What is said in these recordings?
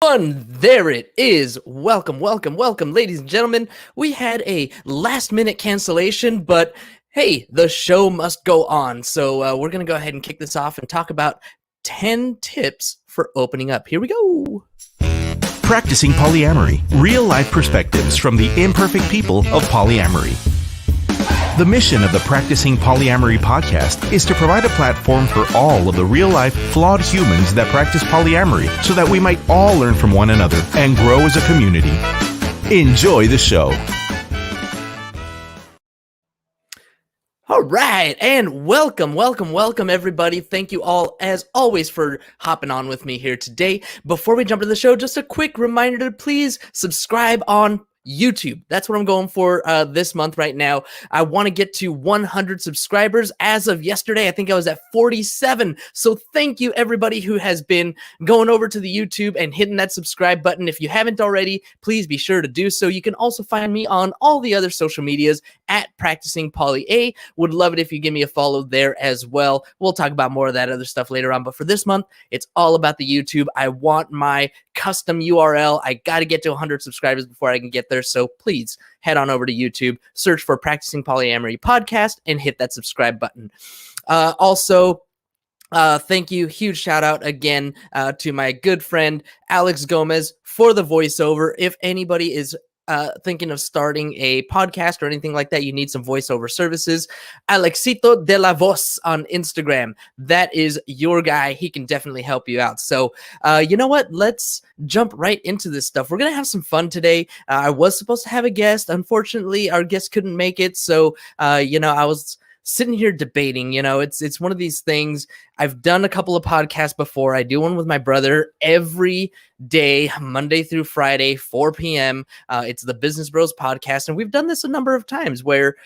fun. There it is. Welcome, ladies and gentlemen. We had a last-minute cancellation, but hey, the show must go on. So we're going to go ahead and kick this off and talk about 10 tips for opening up. Here we go. Practicing Polyamory. Real-life perspectives from the imperfect people of polyamory. The mission of the Practicing Polyamory podcast is to provide a platform for all of the real-life, flawed humans that practice polyamory so that we might all learn from one another and grow as a community. Enjoy the show. All right, and welcome, everybody. Thank you all, as always, for hopping on with me here today. Before we jump into the show, just a quick reminder to please subscribe on YouTube. That's what I'm going for this month right now. I want to get to 100 subscribers. As of yesterday, I think I was at 47. So thank you, everybody who has been going over to the YouTube and hitting that subscribe button. If you haven't already, please be sure to do so. You can also find me on all the other social medias at Practicing Poly A. Would love it if you give me a follow there as well. We'll talk about more of that other stuff later on. But for this month, it's all about the YouTube. I want my custom URL. I got to get to 100 subscribers before I can get there. So please head on over to YouTube, search for Practicing Polyamory Podcast, and hit that subscribe button. Also, thank you. Huge shout out again to my good friend Alex Gomez for the voiceover. If anybody is thinking of starting a podcast or anything like that, you need some voiceover services, Alexito de la Voz on Instagram. That is your guy. He can definitely help you out. So, you know what? Let's jump right into this stuff. We're going to have some fun today. I was supposed to have a guest. Unfortunately, our guest couldn't make it. So, I was sitting here debating. It's one of these things. I've done a couple of podcasts before. I do one with my brother every day, Monday through Friday, 4 p.m. It's the Business Bros podcast. And we've done this a number of times where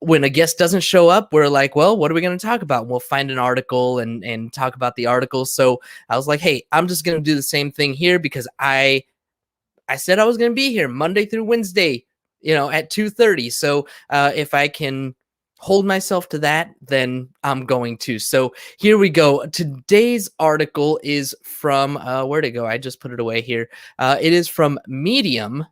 when a guest doesn't show up, we're like, well, what are we going to talk about? We'll find an article and talk about the article. So I was like, hey, I'm just going to do the same thing here because I said I was going to be here Monday through Wednesday, at 2:30. So if I can hold myself to that, then I'm going to. So here we go. Today's article is from, where'd it go? I just put it away here. It is from medium.com.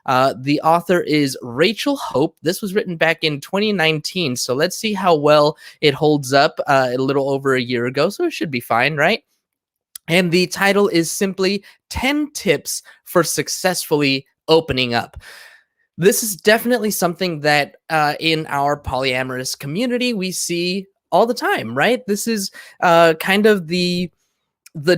The author is Rachel Hope. This was written back in 2019. So let's see how well it holds up a little over a year ago. So it should be fine, right? And the title is simply 10 Tips for Successfully Opening Up. This is definitely something that in our polyamorous community we see all the time, right? This is kind of the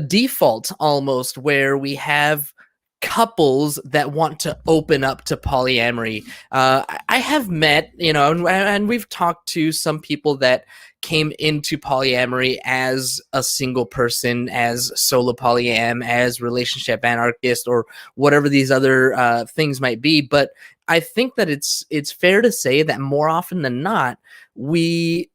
default almost, where we have couples that want to open up to polyamory. I have met, and we've talked to some people that came into polyamory as a single person, as solo polyam, as relationship anarchist, or whatever these other things might be. But I think that it's fair to say that more often than not, we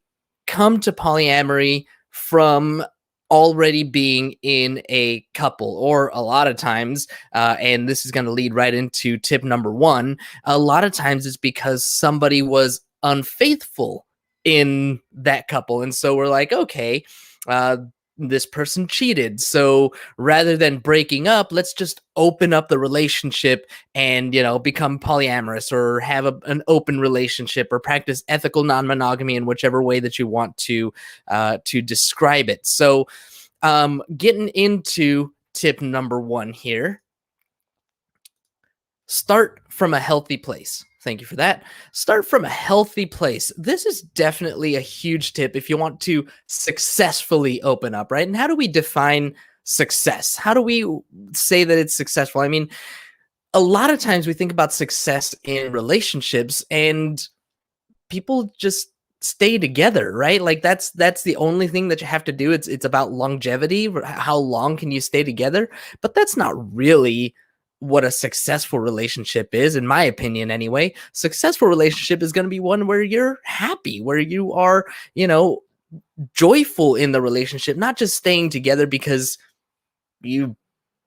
come to polyamory from already being in a couple, or a lot of times, and this is going to lead right into tip number 1, a lot of times it's because somebody was unfaithful in that couple. And so we're like, okay, this person cheated. So rather than breaking up, let's just open up the relationship and, become polyamorous, or have an open relationship, or practice ethical non-monogamy in whichever way that you want to describe it. So getting into tip number 1 here, start from a healthy place. Thank you for that. Start from a healthy place. This is definitely a huge tip if you want to successfully open up, right? And how do we define success? How do we say that it's successful? I mean, a lot of times we think about success in relationships and people just stay together, right? Like that's the only thing that you have to do. It's about longevity. How long can you stay together? But that's not really what a successful relationship is, in my opinion anyway. Successful relationship is going to be one where you're happy, where you are, joyful in the relationship, not just staying together because you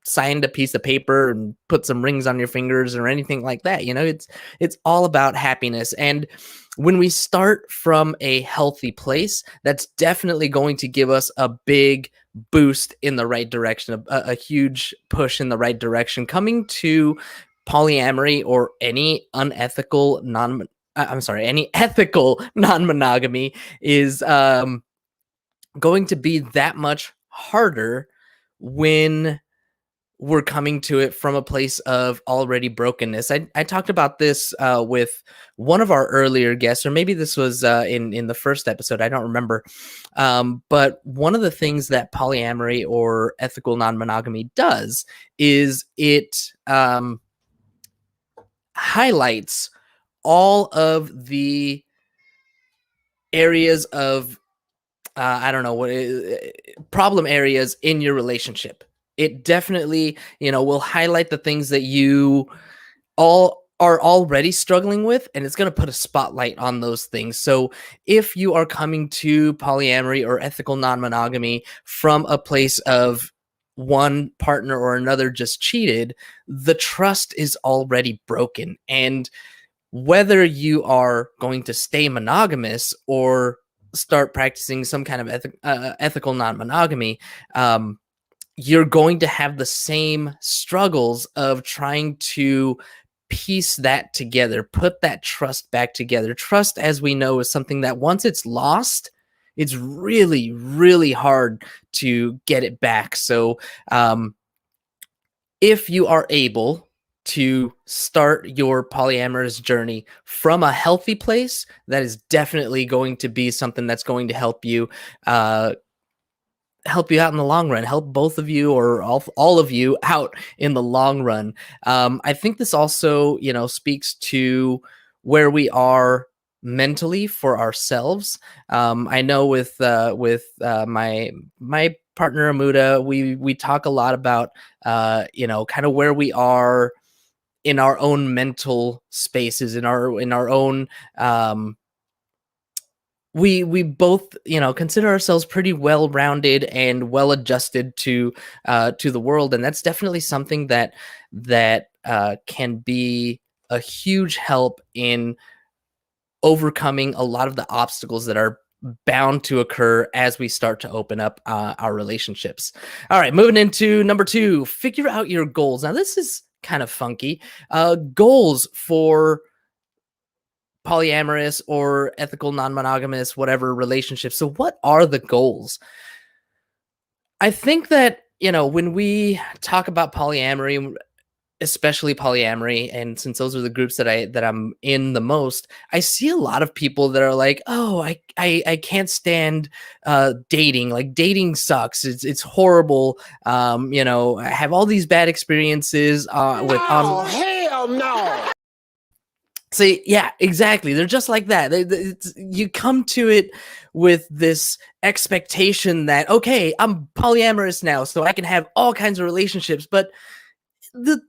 signed a piece of paper and put some rings on your fingers or anything like that. It's all about happiness. And when we start from a healthy place, that's definitely going to give us a big boost in the right direction, a huge push in the right direction. Coming to polyamory or any unethical any ethical non-monogamy is going to be that much harder when we're coming to it from a place of already brokenness. I talked about this with one of our earlier guests, or maybe this was in the first episode. I don't remember. But one of the things that polyamory or ethical non-monogamy does is it highlights all of the areas of I don't know what problem areas in your relationship. It definitely, will highlight the things that you all are already struggling with, and it's going to put a spotlight on those things. So if you are coming to polyamory or ethical non-monogamy from a place of one partner or another just cheated, the trust is already broken. And whether you are going to stay monogamous or start practicing some kind of ethical non-monogamy, you're going to have the same struggles of trying to piece that together, put that trust back together. Trust, as we know, is something that once it's lost, it's really, really hard to get it back. So if you are able to start your polyamorous journey from a healthy place, that is definitely going to be something that's going to help you out in the long run, help both of you or all of you out in the long run. I think this also, speaks to where we are mentally for ourselves. I know with my partner Amuda, we talk a lot about kind of where we are in our own mental spaces, in our own we both consider ourselves pretty well-rounded and well-adjusted to the world, and that's definitely something that can be a huge help in overcoming a lot of the obstacles that are bound to occur as we start to open up our relationships. All right, moving into number 2, figure out your goals. Now this is kind of funky. Goals for polyamorous or ethical non-monogamous, whatever relationships. So what are the goals? I think that, when we talk about polyamory, especially polyamory, and since those are the groups that I'm in the most, I see a lot of people that are like, oh, I can't stand dating. Like, dating sucks. It's horrible. I have all these bad experiences with hell no. See, yeah, exactly. They're just like that. You come to it with this expectation that, okay, I'm polyamorous now, so I can have all kinds of relationships, but the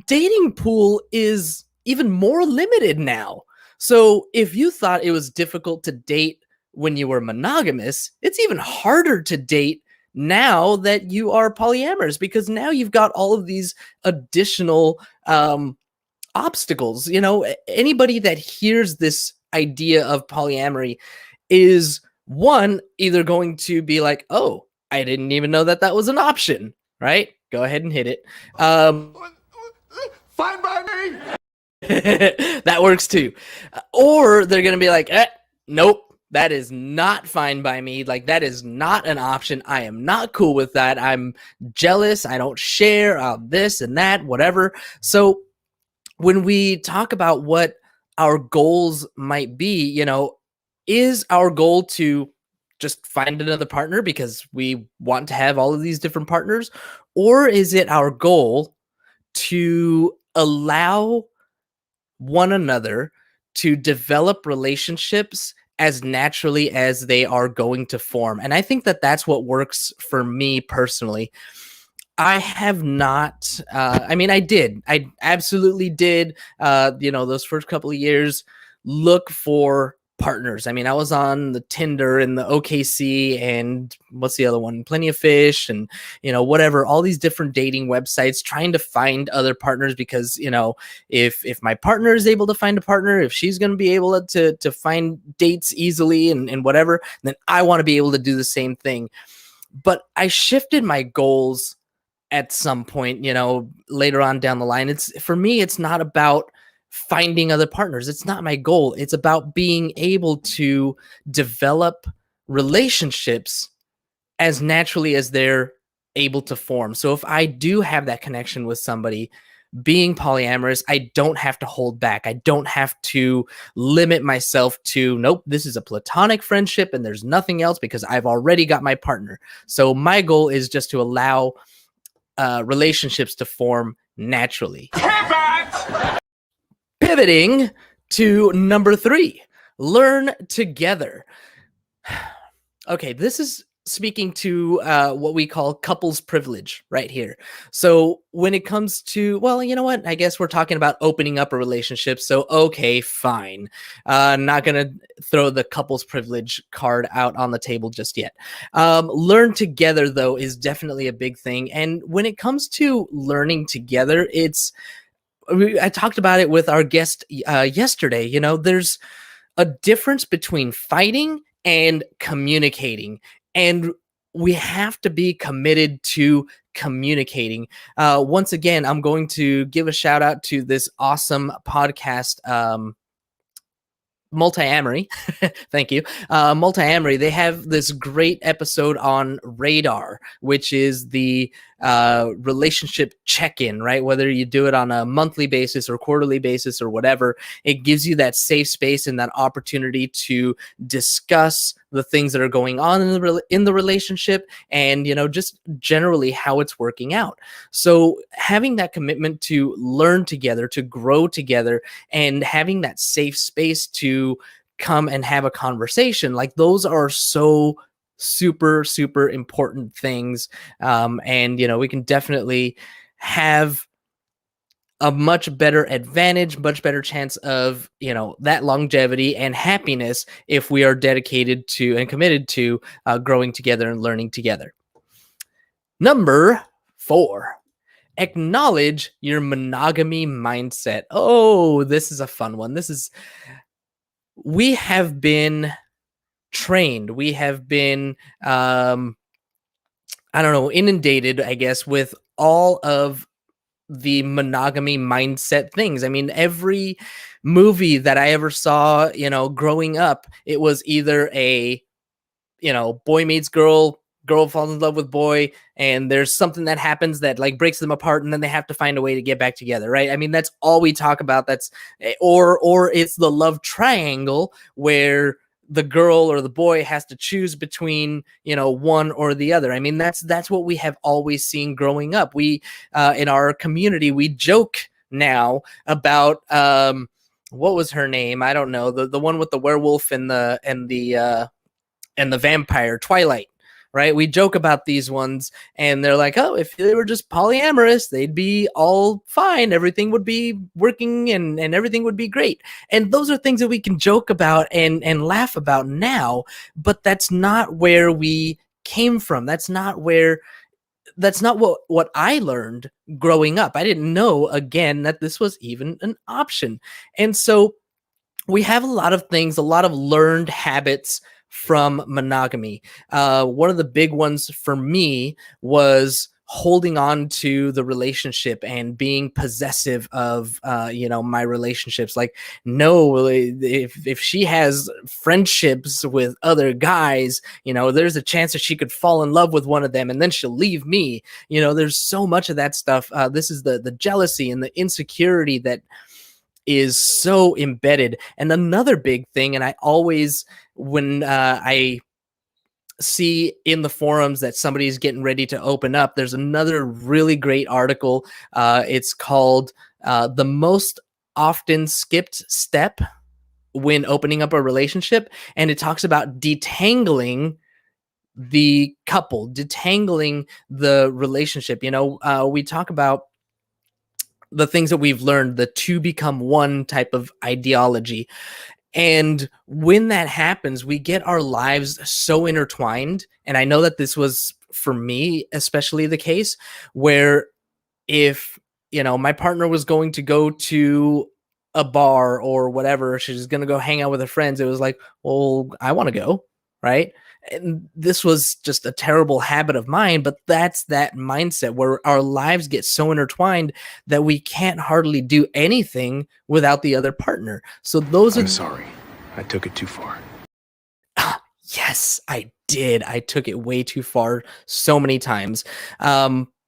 dating pool is even more limited now. So if you thought it was difficult to date when you were monogamous, it's even harder to date now that you are polyamorous, because now you've got all of these additional obstacles. Anybody that hears this idea of polyamory is either going to be like, oh, I didn't even know that was an option, right? Go ahead and hit it. Fine by me. That works too. Or they're going to be like, nope, that is not fine by me. Like, that is not an option. I am not cool with that. I'm jealous. I don't share this and that, whatever. So when we talk about what our goals might be, is our goal to just find another partner because we want to have all of these different partners? Or is it our goal to allow one another to develop relationships as naturally as they are going to form? And I think that that's what works for me personally. I have not, I absolutely did, those first couple of years, look for partners. I mean, I was on the Tinder and the OKC and what's the other one? Plenty of Fish and, whatever, all these different dating websites, trying to find other partners because, if my partner is able to find a partner, if she's going to be able to find dates easily and whatever, then I want to be able to do the same thing. But I shifted my goals at some point, later on down the line. It's for me, it's not about finding other partners. It's not my goal. It's about being able to develop relationships as naturally as they're able to form. So if I do have that connection with somebody, being polyamorous, I don't have to hold back. I don't have to limit myself to, nope, this is a platonic friendship and there's nothing else because I've already got my partner. So my goal is just to allow relationships to form naturally. Pivoting to number 3, learn together. Okay, this is speaking to what we call couples privilege right here. So when it comes to, well, you know what? I guess we're talking about opening up a relationship. So, okay, fine. Not going to throw the couples privilege card out on the table just yet. Learn together, though, is definitely a big thing. And when it comes to learning together, I talked about it with our guest yesterday. There's a difference between fighting and communicating. And we have to be committed to communicating. Once again, I'm going to give a shout out to this awesome podcast, Multiamory. Thank you. Multiamory, they have this great episode on Radar, which is the relationship check-in, right? Whether you do it on a monthly basis or quarterly basis or whatever, it gives you that safe space and that opportunity to discuss the things that are going on in the relationship and, just generally how it's working out. So having that commitment to learn together, to grow together, and having that safe space to come and have a conversation, like those are so super, super important things. And, we can definitely have a much better advantage, much better chance of, that longevity and happiness if we are dedicated to and committed to growing together and learning together. Number 4, acknowledge your monogamy mindset. Oh, this is a fun one. We have been trained. We have been, inundated, I guess, with all of the monogamy mindset things. I mean, every movie that I ever saw, growing up, it was either a, boy meets girl, girl falls in love with boy, and there's something that happens that like breaks them apart, and then they have to find a way to get back together, right? I mean, that's all we talk about. That's or it's the love triangle where the girl or the boy has to choose between, one or the other. I mean, that's what we have always seen growing up. We in our community, we joke now about what was her name? I don't know, the one with the werewolf and the vampire, Twilight. Right? We joke about these ones and they're like, oh, if they were just polyamorous, they'd be all fine. Everything would be working and everything would be great. And those are things that we can joke about and laugh about now, but that's not where we came from. That's not what I learned growing up. I didn't know, again, that this was even an option. And so we have a lot of things, a lot of learned habits from monogamy. One of the big ones for me was holding on to the relationship and being possessive of my relationships. Like, no, if she has friendships with other guys, there's a chance that she could fall in love with one of them and then she'll leave me. There's so much of that stuff. This is the jealousy and the insecurity that is so embedded. And another big thing, and I always, when I see in the forums that somebody's getting ready to open up, there's another really great article. It's called The Most Often Skipped Step When Opening Up a Relationship. And it talks about detangling the couple, detangling the relationship. We talk about the things that we've learned, the two become one type of ideology. And when that happens, we get our lives so intertwined. And I know that this was, for me, especially the case where if, my partner was going to go to a bar or whatever, she's going to go hang out with her friends, it was like, well, I want to go, right? And this was just a terrible habit of mine, but that's that mindset where our lives get so intertwined that we can't hardly do anything without the other partner. So those I'm are sorry. I took it too far. yes, I did. I took it way too far so many times.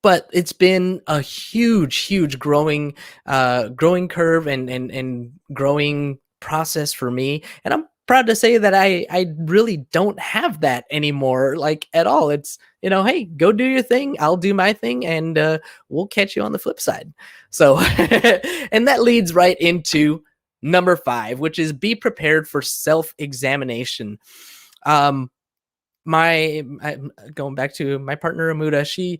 But it's been a huge growing curve and growing process for me. And I'm proud to say that I really don't have that anymore, like at all. It's, hey, go do your thing. I'll do my thing, and we'll catch you on the flip side. So, and that leads right into number 5, which is be prepared for self-examination. Um, going back to my partner Amuda, she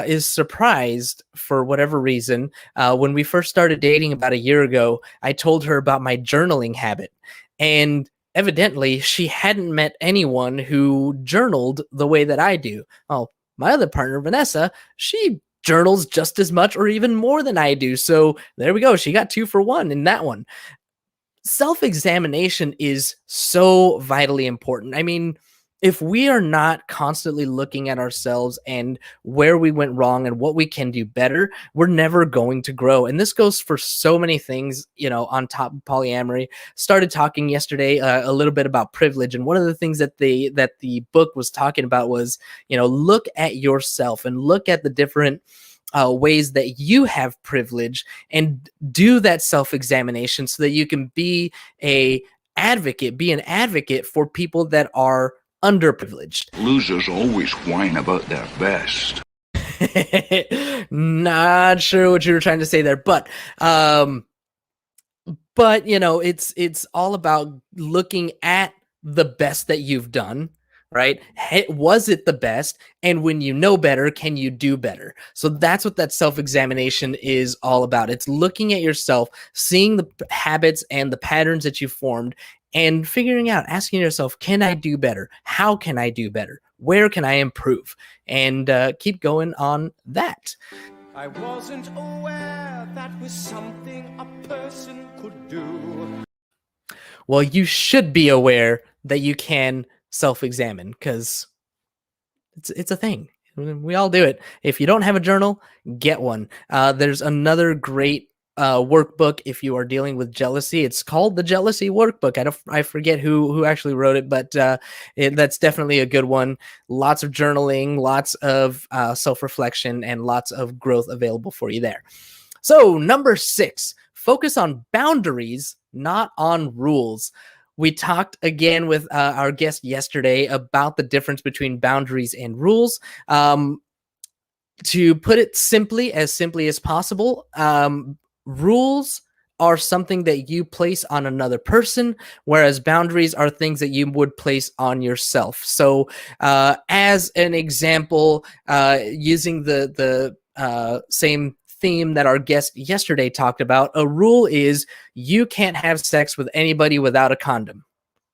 is surprised for whatever reason. When we first started dating about a year ago, I told her about my journaling habit, and evidently she hadn't met anyone who journaled the way that I do. Oh, my other partner Vanessa, she journals just as much or even more than I do. So there we go. She got 2 for 1 in that one. Self-examination is so vitally important. I mean, if we are not constantly looking at ourselves and where we went wrong and what we can do better, we're never going to grow. And this goes for so many things, on top of polyamory. Started talking yesterday a little bit about privilege. And one of the things that the book was talking about was, look at yourself and look at the different ways that you have privilege and do that self-examination so that you can be an advocate for people that are underprivileged. Losers always whine about their best. Not sure what you were trying to say there, but it's all about looking at the best that you've done, right? Was it the best? And when you know better, can you do better? So that's what that self-examination is all about. It's looking at yourself, seeing the habits and the patterns that you formed, and figuring out, asking yourself, can I do better? How can I do better? Where can I improve? And keep going on that. I wasn't aware that was something a person could do. Well, you should be aware that you can self-examine, because it's a thing. We all do it. If you don't have a journal, get one. There's another great workbook if you are dealing with jealousy. It's called the Jealousy Workbook. I forget who actually wrote it, but that's definitely a good one. Lots of journaling, lots of self-reflection, and lots of growth available for you there. So number 6, focus on boundaries, not on rules. We talked again with our guest yesterday about the difference between boundaries and rules. To put it simply as possible, rules are something that you place on another person, whereas boundaries are things that you would place on yourself. So as an example, using the same theme that our guest yesterday talked about, a rule is you can't have sex with anybody without a condom,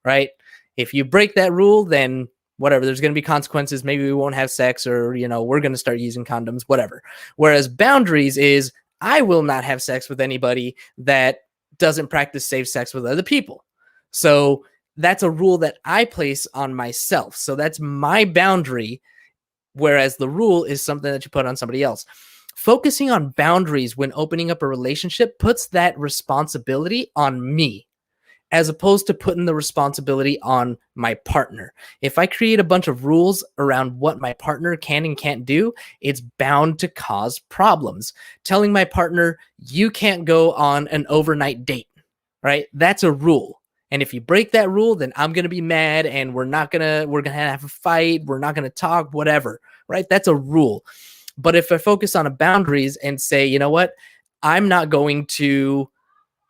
right? If you break that rule, then whatever, there's going to be consequences. Maybe we won't have sex, or, we're going to start using condoms, whatever. Whereas boundaries is, I will not have sex with anybody that doesn't practice safe sex with other people. So that's a rule that I place on myself. So that's my boundary, whereas the rule is something that you put on somebody else. Focusing on boundaries when opening up a relationship puts that responsibility on me, as opposed to putting the responsibility on my partner. If I create a bunch of rules around what my partner can and can't do, it's bound to cause problems. Telling my partner, you can't go on an overnight date, right? That's a rule. And if you break that rule, then I'm going to be mad, and we're going to have a fight. We're not going to talk, whatever, right? That's a rule. But if I focus on boundaries and say, you know what, I'm not going to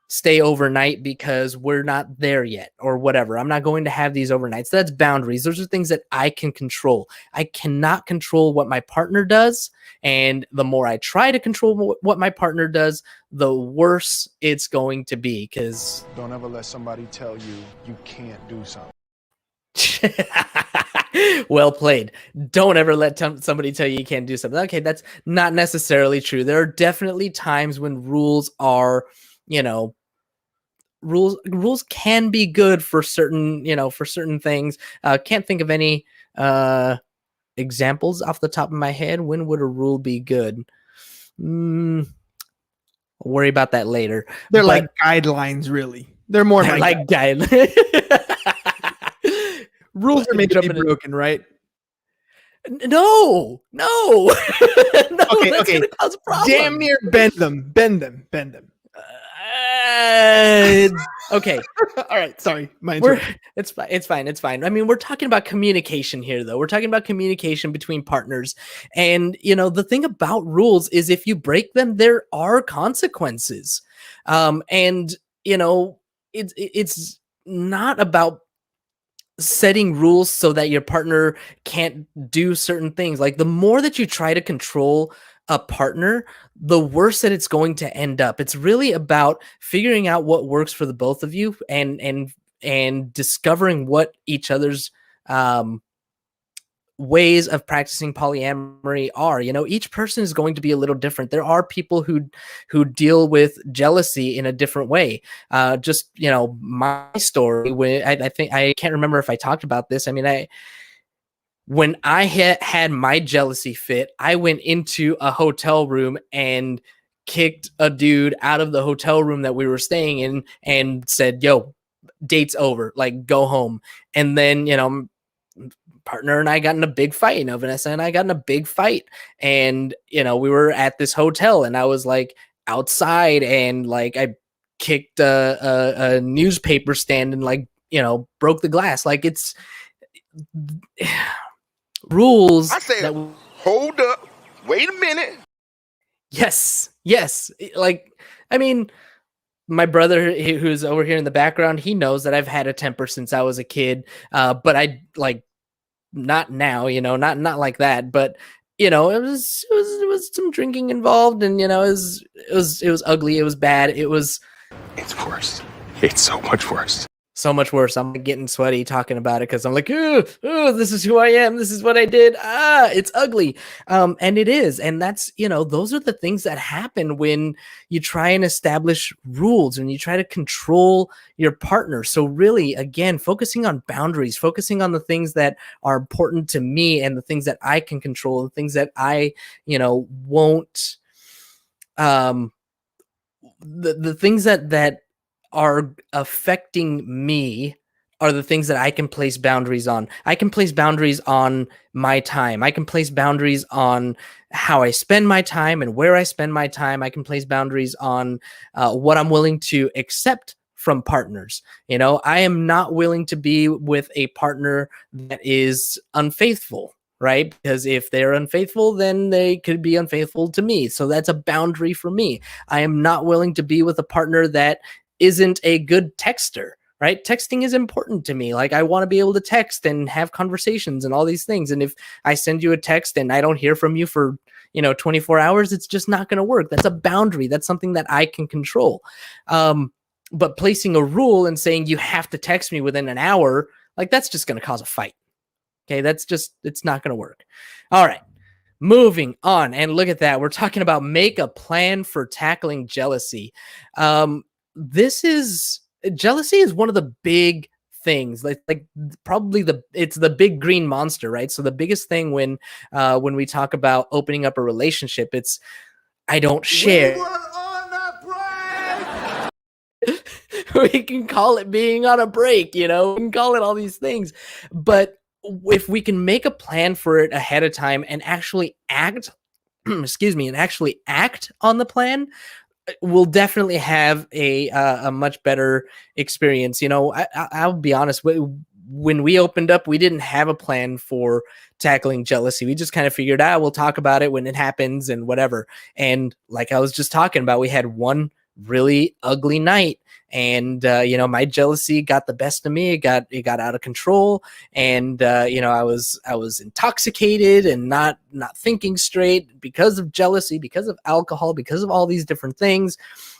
stay overnight because we're not there yet, or whatever. I'm not going to have these overnights. That's boundaries. Those are things that I can control. I cannot control what my partner does. And the more I try to control what my partner does, the worse it's going to be. Because Don't ever let somebody tell you you can't do something. well played. Don't ever let somebody tell you can't do something. Okay, that's not necessarily true. There are definitely times when rules are, rules can be good for certain, for certain things. Can't think of any examples off the top of my head. When would a rule be good? I'll worry about that later. They're But like guidelines, really. They're more they're like like guide. rules are made to be Jumping in- broken, right? No, no, no. Okay, That's okay. gonna cause problems. Damn near bend them. Okay. All right, sorry. It's fine. It's fine. I mean, we're talking about communication here, though. We're talking about communication between partners. And, the thing about rules is if you break them, there are consequences. And, it's not about setting rules so that your partner can't do certain things. Like, the more that you try to control a partner, the worse that it's going to end up. It's really about figuring out what works for the both of you, and discovering what each other's ways of practicing polyamory are. Each person is going to be a little different. There are people who deal with jealousy in a different way. Just my story, when I think, I can't remember if I talked about this. I mean, when I had my jealousy fit, I went into a hotel room and kicked a dude out of the hotel room that we were staying in and said, "Yo, date's over. Like, go home." And then, partner and I got in a big fight. Vanessa and I got in a big fight. And, we were at this hotel and I was like outside and like I kicked a newspaper stand and like, broke the glass. Like, it's rules. I say, hold up, wait a minute. Yes. Like, I mean, my brother, who's over here in the background, he knows that I've had a temper since I was a kid. But I like, not now, not like that. But it was some drinking involved, and it was ugly. It was bad. It's worse. It's so much worse. So much worse. I'm getting sweaty talking about it because I'm like, oh, this is who I am. This is what I did. It's ugly. And it is. And that's, those are the things that happen when you try and establish rules and you try to control your partner. So really, again, focusing on boundaries, focusing on the things that are important to me and the things that I can control, the things that I, won't, the things that are affecting me are the things that I can place boundaries on. I can place boundaries on my time. I can place boundaries on how I spend my time and where I spend my time. I can place boundaries on what I'm willing to accept from partners. I am not willing to be with a partner that is unfaithful, right? Because if they're unfaithful, then they could be unfaithful to me. So that's a boundary for me. I am not willing to be with a partner that isn't a good texter, right? Texting is important to me. Like, I want to be able to text and have conversations and all these things. And if I send you a text and I don't hear from you for, 24 hours, it's just not going to work. That's a boundary. That's something that I can control. But placing a rule and saying you have to text me within an hour, like, that's just going to cause a fight. Okay. It's not going to work. All right. Moving on. And look at that. We're talking about make a plan for tackling jealousy. Jealousy is one of the big things, like probably it's the big green monster, right? So the biggest thing when we talk about opening up a relationship, it's I don't share. We can call it being on a break, we can call it all these things, but if we can make a plan for it ahead of time and actually act, and actually act on the plan, we'll definitely have a much better experience. I'll be honest, when we opened up, we didn't have a plan for tackling jealousy. We just kind of figured out we'll talk about it when it happens and whatever. And like I was just talking about, we had one really ugly night, and my jealousy got the best of me. It got out of control, and I was intoxicated and not thinking straight because of jealousy, because of alcohol, because of all these different things,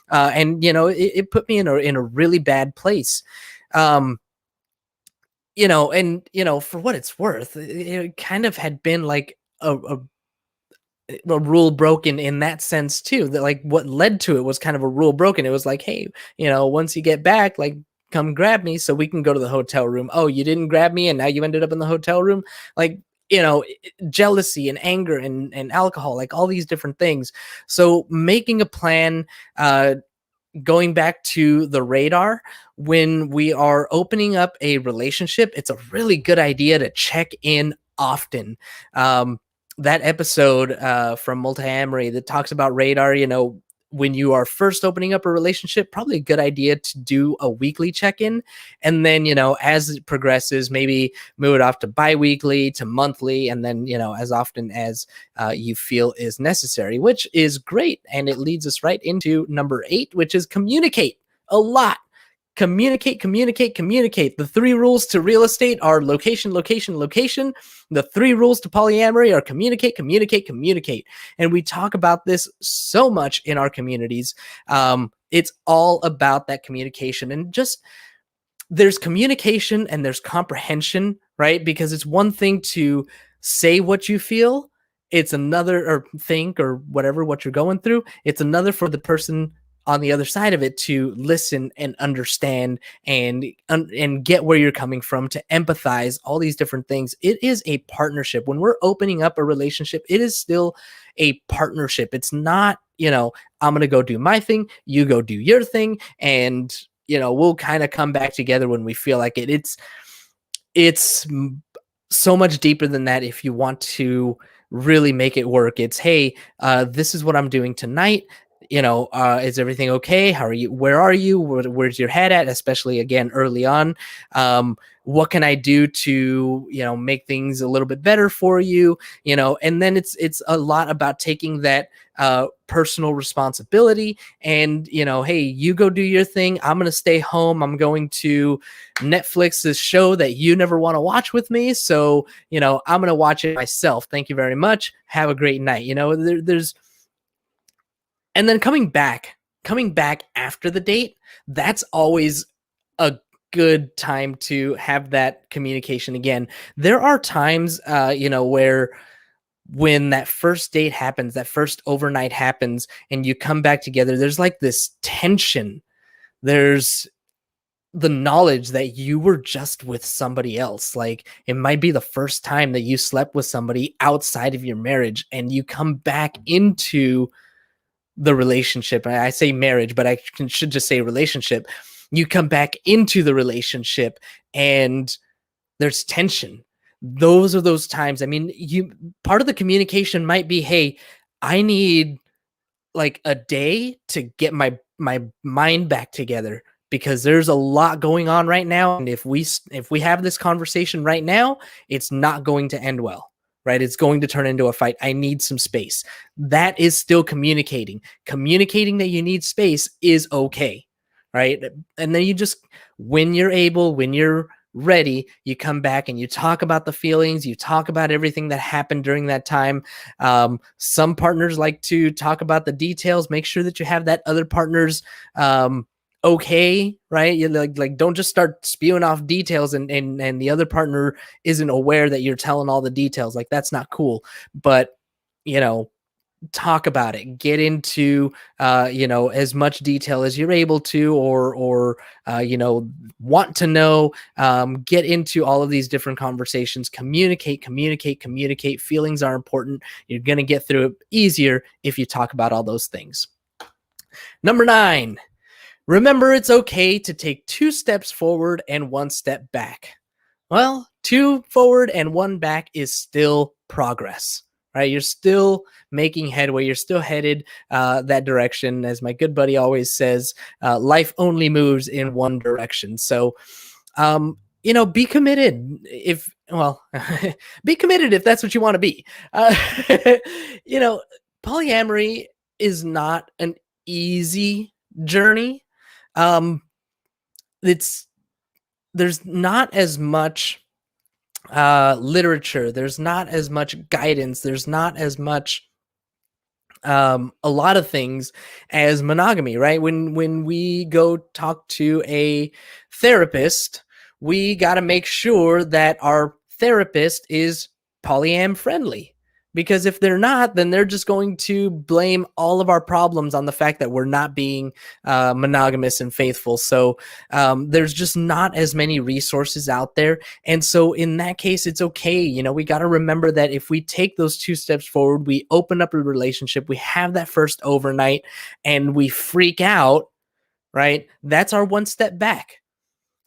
and it put me in a really bad place. And for what it's worth, it kind of had been like a rule broken in that sense too. That like what led to it was kind of a rule broken. It was like, hey, once you get back, like come grab me so we can go to the hotel room. Oh, you didn't grab me and now you ended up in the hotel room. Like, jealousy and anger and alcohol, like all these different things. So making a plan, going back to the radar, when we are opening up a relationship, it's a really good idea to check in often. That episode from Multiamory that talks about radar, when you are first opening up a relationship, probably a good idea to do a weekly check-in. And then, as it progresses, maybe move it off to bi-weekly to monthly. And then, as often as you feel is necessary, which is great. And it leads us right into number 8, which is communicate a lot. Communicate. The 3 rules to real estate are location. The 3 rules to polyamory are communicate. And we talk about this so much in our communities. It's all about that communication, and just there's communication and there's comprehension, right? Because it's one thing to say what you feel. It's another, or think, or whatever, what you're going through. It's another for the person on the other side of it to listen and understand and get where you're coming from, to empathize, all these different things. It is a partnership. When we're opening up a relationship, it is still a partnership. It's not, I'm going to go do my thing, you go do your thing, and we'll kind of come back together when we feel like it. It's so much deeper than that. If you want to really make it work, it's, hey, this is what I'm doing tonight. Is everything okay? How are you? Where are you? Where's your head at? Especially again, early on. What can I do to, make things a little bit better for you? And then it's a lot about taking that personal responsibility and, hey, you go do your thing. I'm going to stay home. I'm going to Netflix this show that you never want to watch with me. So, I'm going to watch it myself. Thank you very much. Have a great night. There's, and then coming back after the date, that's always a good time to have that communication again. There are times, where when that first date happens, that first overnight happens, and you come back together, there's like this tension. There's the knowledge that you were just with somebody else. Like, it might be the first time that you slept with somebody outside of your marriage, and you come back into the relationship. I say marriage, but I should just say relationship. You come back into the relationship and there's tension. Those are those times. I mean, part of the communication might be, hey, I need like a day to get my mind back together, because there's a lot going on right now. And if we have this conversation right now, it's not going to end well. Right? It's going to turn into a fight. I need some space. That is still communicating. Communicating that you need space is okay. Right? And then you just, when you're ready, you come back and you talk about the feelings, you talk about everything that happened during that time. Some partners like to talk about the details. Make sure that you have that other partner's okay, right? You like don't just start spewing off details and the other partner isn't aware that you're telling all the details. Like, that's not cool. But talk about it, get into as much detail as you're able to, or want to know, get into all of these different conversations. Communicate. Feelings are important. You're going to get through it easier if you talk about all those things. Number 9, remember, it's okay to take 2 steps forward and 1 step back. Well, 2 forward and 1 back is still progress, right? You're still making headway. You're still headed that direction. As my good buddy always says, life only moves in one direction. So, be committed be committed if that's what you want to be. Polyamory is not an easy journey. There's not as much literature, there's not as much guidance, there's not as much a lot of things as monogamy, right? When we go talk to a therapist, we got to make sure that our therapist is polyam friendly, Because if they're not, then they're just going to blame all of our problems on the fact that we're not being monogamous and faithful. So there's just not as many resources out there. And so in that case, it's okay. You know, we got to remember that if we take those 2 steps forward, we open up a relationship, we have that first overnight, and we freak out, right? That's our 1 step back.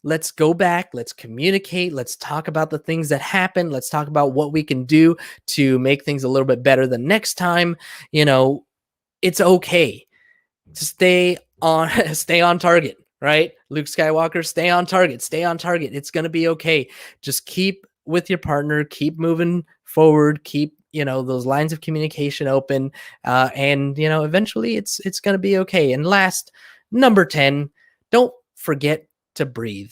Let's go back. Let's communicate. Let's talk about the things that happened. Let's talk about what we can do to make things a little bit better the next time. You know, it's okay to stay on target, right? Luke Skywalker, stay on target, stay on target. It's going to be okay. Just keep with your partner, keep moving forward, keep, you know, those lines of communication open. And, you know, eventually it's going to be okay. And last, number 10, don't forget to breathe.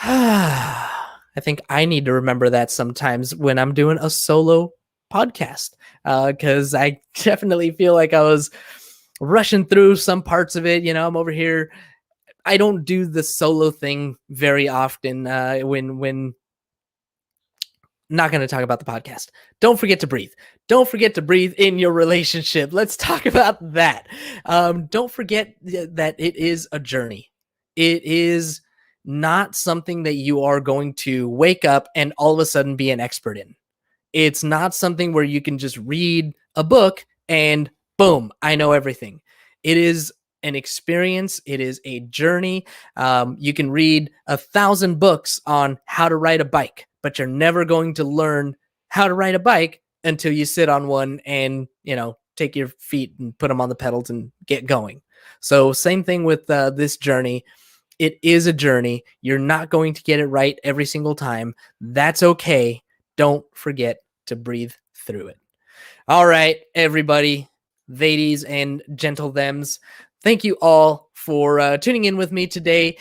I think I need to remember that sometimes when I'm doing a solo podcast, because I definitely feel like I was rushing through some parts of it. You know, I'm over here. I don't do the solo thing very often when not going to talk about the podcast. Don't forget to breathe. Don't forget to breathe in your relationship. Let's talk about that. Don't forget that it is a journey. It is not something that you are going to wake up and all of a sudden be an expert in. It's not something where you can just read a book and boom, I know everything. It is an experience. It is a journey. You can read 1,000 books on how to ride a bike, but you're never going to learn how to ride a bike until you sit on one and, you know, take your feet and put them on the pedals and get going. So same thing with this journey. It is a journey. You're not going to get it right every single time. That's okay. Don't forget to breathe through it. All right, everybody, ladies and gentle thems, thank you all for tuning in with me today.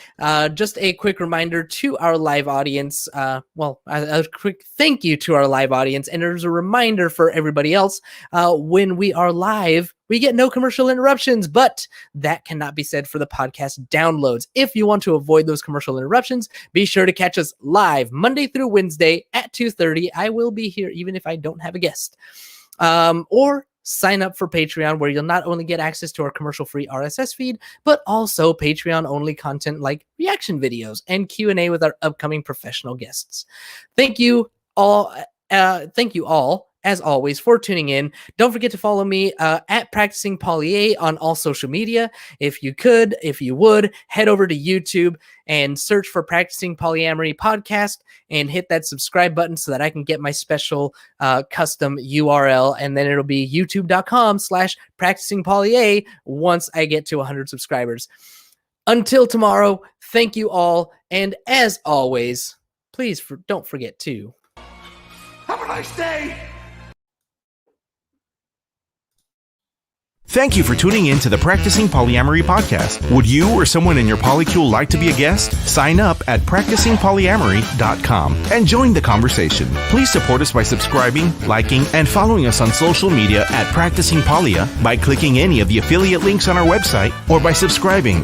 Just a quick reminder to our live audience. A quick thank you to our live audience. And there's a reminder for everybody else. When we are live, we get no commercial interruptions, but that cannot be said for the podcast downloads. If you want to avoid those commercial interruptions, be sure to catch us live Monday through Wednesday at 2:30. I will be here even if I don't have a guest. Or sign up for Patreon, where you'll not only get access to our commercial-free RSS feed, but also Patreon-only content like reaction videos and Q&A with our upcoming professional guests. Thank you all. As always, for tuning in. Don't forget to follow me at Practicing Polya on all social media. If you would, head over to YouTube and search for Practicing Polyamory Podcast and hit that subscribe button so that I can get my special custom URL. And then it'll be youtube.com/practicingpolya once I get to 100 subscribers. Until tomorrow, thank you all. And as always, please don't forget to Have a nice day! Thank you for tuning in to the Practicing Polyamory podcast. Would you or someone in your polycule like to be a guest? Sign up at practicingpolyamory.com and join the conversation. Please support us by subscribing, liking, and following us on social media at Practicing Polya by clicking any of the affiliate links on our website or by subscribing